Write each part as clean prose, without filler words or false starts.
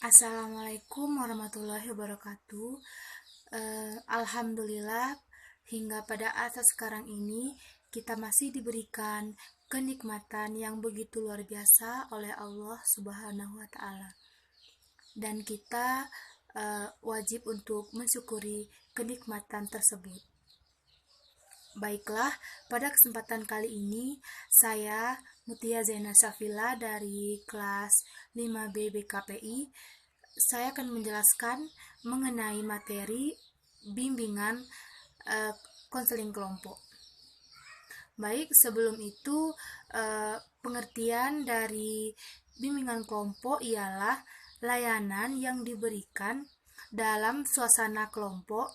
Assalamualaikum warahmatullahi wabarakatuh. Alhamdulillah, hingga pada asas sekarang ini kita masih diberikan kenikmatan yang begitu luar biasa oleh Allah Subhanahu wa Ta'ala, dan kita wajib untuk mensyukuri kenikmatan tersebut. Baiklah, pada kesempatan kali ini saya Mutia Zaina Syafila dari kelas 5B BKPI. Saya akan menjelaskan mengenai materi bimbingan konseling kelompok. Baik, sebelum itu pengertian dari bimbingan kelompok ialah layanan yang diberikan dalam suasana kelompok.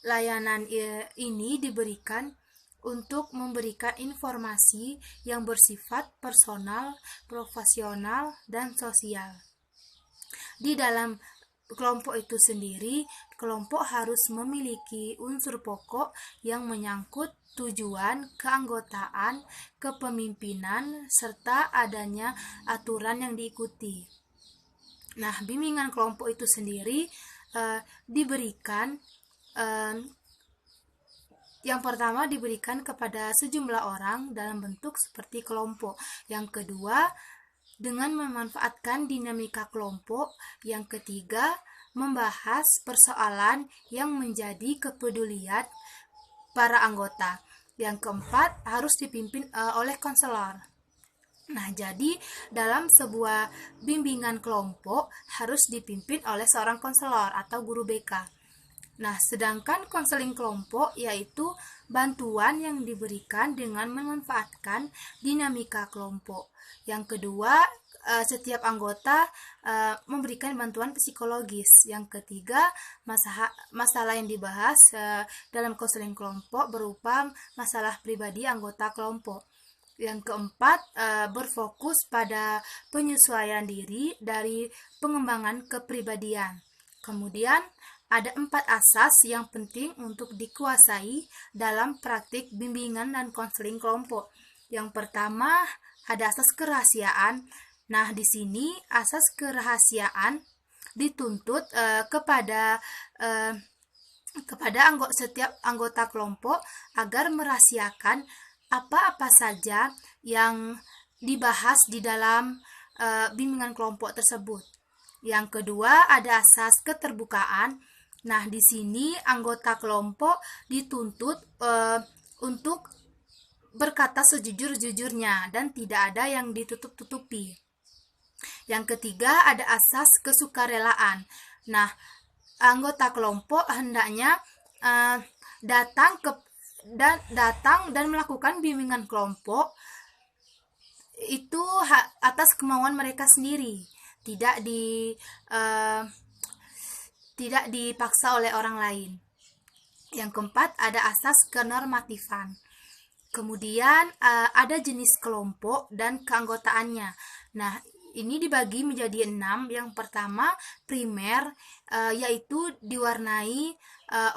Layanan ini diberikan untuk memberikan informasi yang bersifat personal, profesional, dan sosial. Di dalam kelompok itu sendiri, kelompok harus memiliki unsur pokok yang menyangkut tujuan, keanggotaan, kepemimpinan, serta adanya aturan yang diikuti. Nah, bimbingan kelompok itu sendiri diberikan yang pertama diberikan kepada sejumlah orang dalam bentuk seperti kelompok. Yang kedua, dengan memanfaatkan dinamika kelompok. Yang ketiga, membahas persoalan yang menjadi kepedulian para anggota. Yang keempat, harus dipimpin oleh konselor. Nah, jadi dalam sebuah bimbingan kelompok harus dipimpin oleh seorang konselor atau guru BK. Nah, sedangkan konseling kelompok yaitu bantuan yang diberikan dengan memanfaatkan dinamika kelompok. Yang kedua, setiap anggota memberikan bantuan psikologis. Yang ketiga, masalah yang dibahas dalam konseling kelompok berupa masalah pribadi anggota kelompok. Yang keempat, berfokus pada penyesuaian diri dari pengembangan kepribadian. Kemudian, ada 4 asas yang penting untuk dikuasai dalam praktik bimbingan dan konseling kelompok. Yang pertama, ada asas kerahasiaan. Nah, di sini asas kerahasiaan dituntut kepada setiap anggota kelompok agar merahasiakan apa-apa saja yang dibahas di dalam bimbingan kelompok tersebut. Yang kedua, ada asas keterbukaan. Nah, di sini anggota kelompok dituntut untuk berkata sejujur-jujurnya dan tidak ada yang ditutup-tutupi. Yang ketiga, ada asas kesukarelaan. Nah, anggota kelompok hendaknya datang dan melakukan bimbingan kelompok itu atas kemauan mereka sendiri, tidak dipaksa oleh orang lain. Yang keempat, ada asas kenormatifan. Kemudian ada jenis kelompok dan keanggotaannya. Nah, ini dibagi menjadi 6. Yang pertama, primer, yaitu diwarnai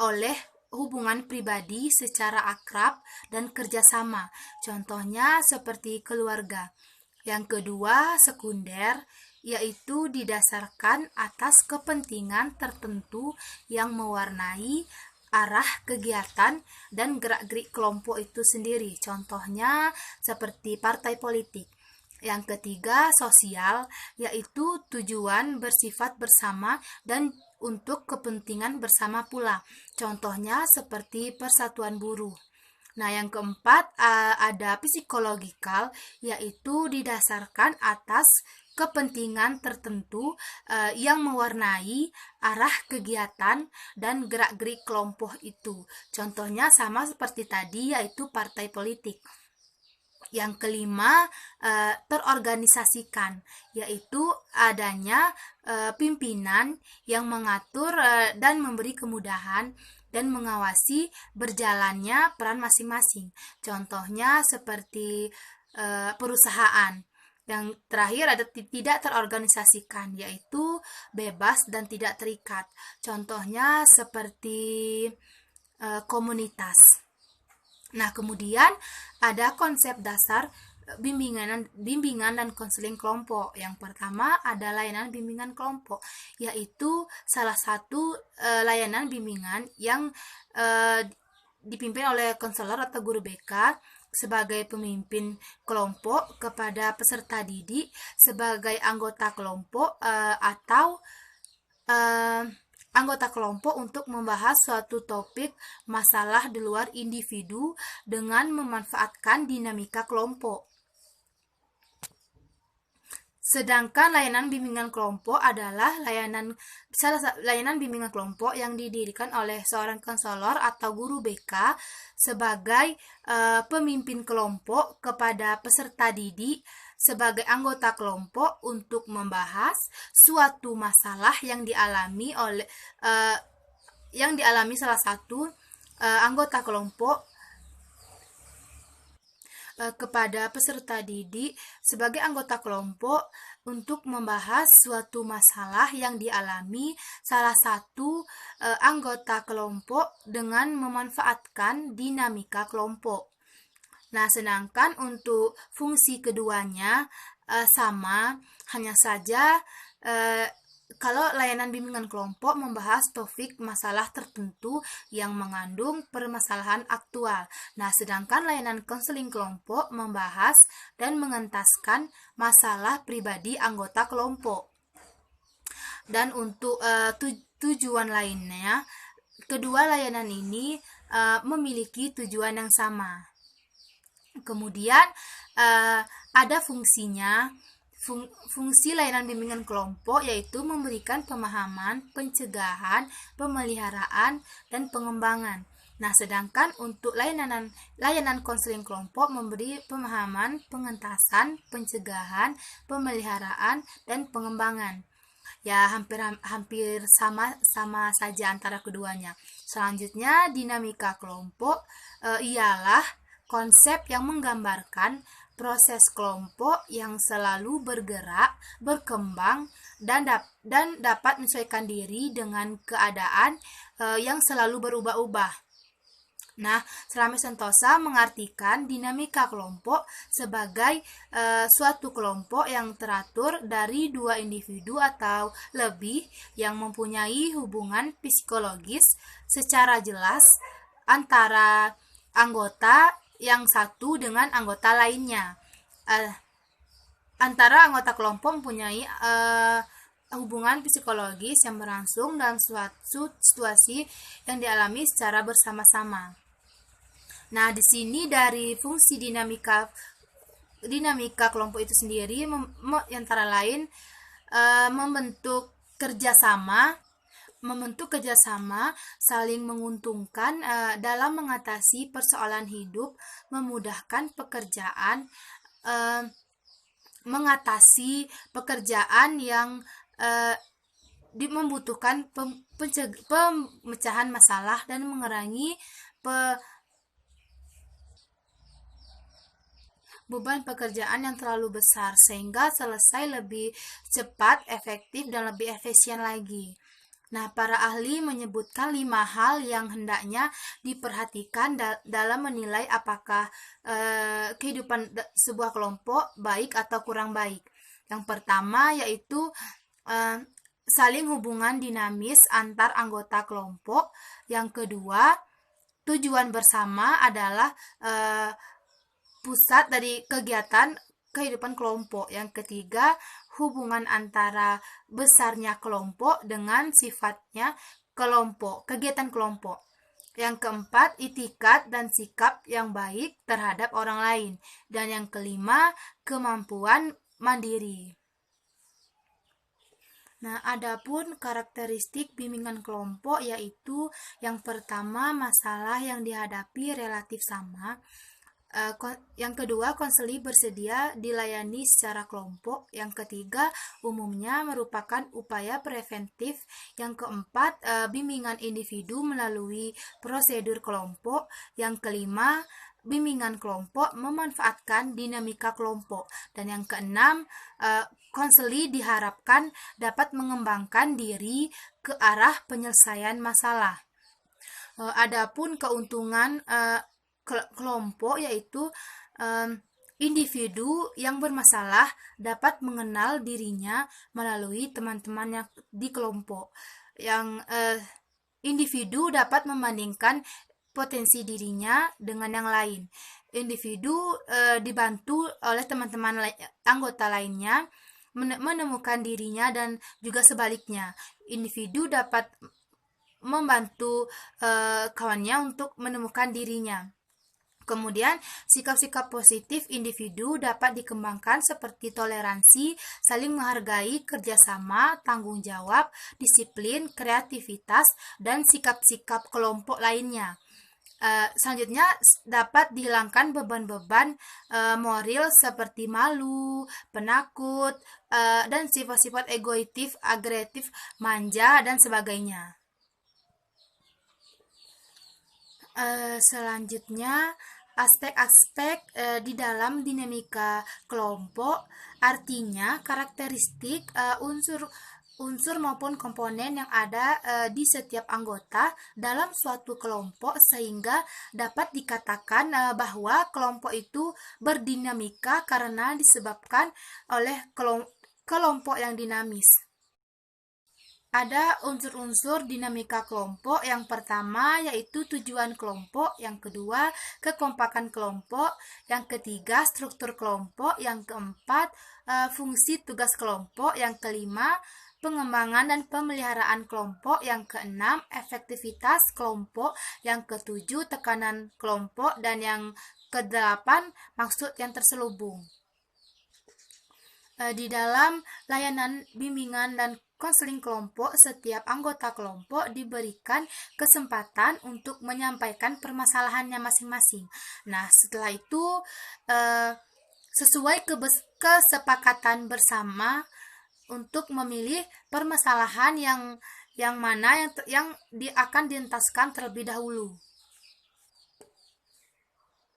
oleh hubungan pribadi secara akrab dan kerjasama. Contohnya seperti keluarga. Yang kedua, sekunder, yaitu didasarkan atas kepentingan tertentu yang mewarnai arah kegiatan dan gerak-gerik kelompok itu sendiri. Contohnya seperti partai politik. Yang ketiga, sosial, yaitu tujuan bersifat bersama dan untuk kepentingan bersama pula. Contohnya seperti persatuan buruh. Nah, yang keempat, ada psikologikal, yaitu didasarkan atas kepentingan tertentu yang mewarnai arah kegiatan dan gerak-gerik kelompok itu. Contohnya sama seperti tadi, yaitu partai politik. Yang kelima, terorganisasikan, yaitu adanya pimpinan yang mengatur dan memberi kemudahan dan mengawasi berjalannya peran masing-masing. Contohnya seperti perusahaan. Yang terakhir, ada tidak terorganisasikan, yaitu bebas dan tidak terikat. Contohnya seperti komunitas. Nah, kemudian ada konsep dasar bimbingan dan konseling kelompok. Yang pertama ada layanan bimbingan kelompok, yaitu salah satu layanan bimbingan yang dipimpin oleh konselor atau guru BK sebagai pemimpin kelompok kepada peserta didik sebagai anggota kelompok atau anggota kelompok untuk membahas suatu topik masalah di luar individu dengan memanfaatkan dinamika kelompok. Sedangkan layanan bimbingan kelompok adalah layanan bimbingan kelompok yang didirikan oleh seorang konselor atau guru BK sebagai pemimpin kelompok kepada peserta didik sebagai anggota kelompok untuk membahas suatu masalah yang dialami salah satu anggota kelompok kepada peserta didik sebagai anggota kelompok untuk membahas suatu masalah yang dialami salah satu anggota kelompok dengan memanfaatkan dinamika kelompok. Nah, sedangkan untuk fungsi keduanya sama, hanya saja kalau layanan bimbingan kelompok membahas topik masalah tertentu yang mengandung permasalahan aktual. Nah, sedangkan layanan konseling kelompok membahas dan mengentaskan masalah pribadi anggota kelompok. Dan untuk tujuan lainnya, kedua layanan ini memiliki tujuan yang sama. Kemudian ada fungsinya. Fungsi layanan bimbingan kelompok yaitu memberikan pemahaman, pencegahan, pemeliharaan, dan pengembangan. Nah, sedangkan untuk layanan konseling kelompok memberi pemahaman, pengentasan, pencegahan, pemeliharaan, dan pengembangan. Ya, hampir sama saja antara keduanya. Selanjutnya, dinamika kelompok ialah konsep yang menggambarkan proses kelompok yang selalu bergerak, berkembang, dan dapat menyesuaikan diri dengan keadaan yang selalu berubah-ubah. Nah, Selami Sentosa mengartikan dinamika kelompok sebagai suatu kelompok yang teratur dari dua individu atau lebih yang mempunyai hubungan psikologis secara jelas antara anggota yang satu dengan anggota lainnya. Antara anggota kelompok mempunyai hubungan psikologis yang berlangsung dalam suatu situasi yang dialami secara bersama-sama. Nah, di sini dari fungsi dinamika kelompok itu sendiri antara lain membentuk kerjasama, saling menguntungkan dalam mengatasi persoalan hidup, memudahkan pekerjaan, mengatasi pekerjaan yang membutuhkan pemecahan masalah dan mengurangi beban pekerjaan yang terlalu besar sehingga selesai lebih cepat, efektif, dan lebih efisien lagi. Nah, para ahli menyebutkan 5 hal yang hendaknya diperhatikan dalam menilai apakah kehidupan sebuah kelompok baik atau kurang baik. Yang pertama yaitu saling hubungan dinamis antar anggota kelompok. Yang kedua, tujuan bersama adalah pusat dari kegiatan kehidupan kelompok. Yang ketiga, hubungan antara besarnya kelompok dengan sifatnya kelompok, kegiatan kelompok. Yang keempat, itikat dan sikap yang baik terhadap orang lain. Dan yang kelima, kemampuan mandiri. Nah, adapun karakteristik bimbingan kelompok yaitu yang pertama, masalah yang dihadapi relatif sama. Yang kedua, konseli bersedia dilayani secara kelompok. Yang ketiga, umumnya merupakan upaya preventif. Yang keempat, bimbingan individu melalui prosedur kelompok. Yang kelima, bimbingan kelompok memanfaatkan dinamika kelompok. Dan yang keenam, konseli diharapkan dapat mengembangkan diri ke arah penyelesaian masalah. Adapun keuntungan kelompok yaitu Individu yang bermasalah dapat mengenal dirinya melalui teman-teman yang di kelompok. Individu dapat membandingkan potensi dirinya dengan yang lain. Individu dibantu oleh teman-teman anggota lainnya menemukan dirinya dan juga sebaliknya. Individu dapat membantu kawannya untuk menemukan dirinya. Kemudian, sikap-sikap positif individu dapat dikembangkan seperti toleransi, saling menghargai, kerjasama, tanggung jawab, disiplin, kreativitas, dan sikap-sikap kelompok lainnya. Selanjutnya, dapat dihilangkan beban-beban moral seperti malu, penakut, dan sifat-sifat egoistif, agresif, manja, dan sebagainya. Selanjutnya, aspek-aspek di dalam dinamika kelompok, artinya karakteristik unsur maupun komponen yang ada di setiap anggota dalam suatu kelompok sehingga dapat dikatakan bahwa kelompok itu berdinamika karena disebabkan oleh kelompok yang dinamis. Ada unsur-unsur dinamika kelompok. Yang pertama yaitu tujuan kelompok, yang kedua kekompakan kelompok, yang ketiga struktur kelompok, yang keempat fungsi tugas kelompok, yang kelima pengembangan dan pemeliharaan kelompok, yang keenam efektivitas kelompok, yang ketujuh tekanan kelompok, dan yang kedelapan maksud yang terselubung. Di dalam layanan bimbingan dan konseling kelompok, setiap anggota kelompok diberikan kesempatan untuk menyampaikan permasalahannya masing-masing. Nah, setelah itu sesuai kesepakatan bersama untuk memilih permasalahan yang mana yang akan dientaskan terlebih dahulu.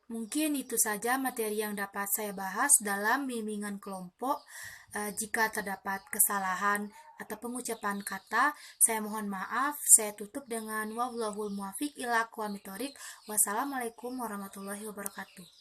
Mungkin itu saja materi yang dapat saya bahas dalam bimbingan kelompok. Jika terdapat kesalahan atau pengucapan kata, saya mohon maaf. Saya tutup dengan wallahul muwaffiq ila aqwamit thoriq. Wassalamualaikum warahmatullahi wabarakatuh.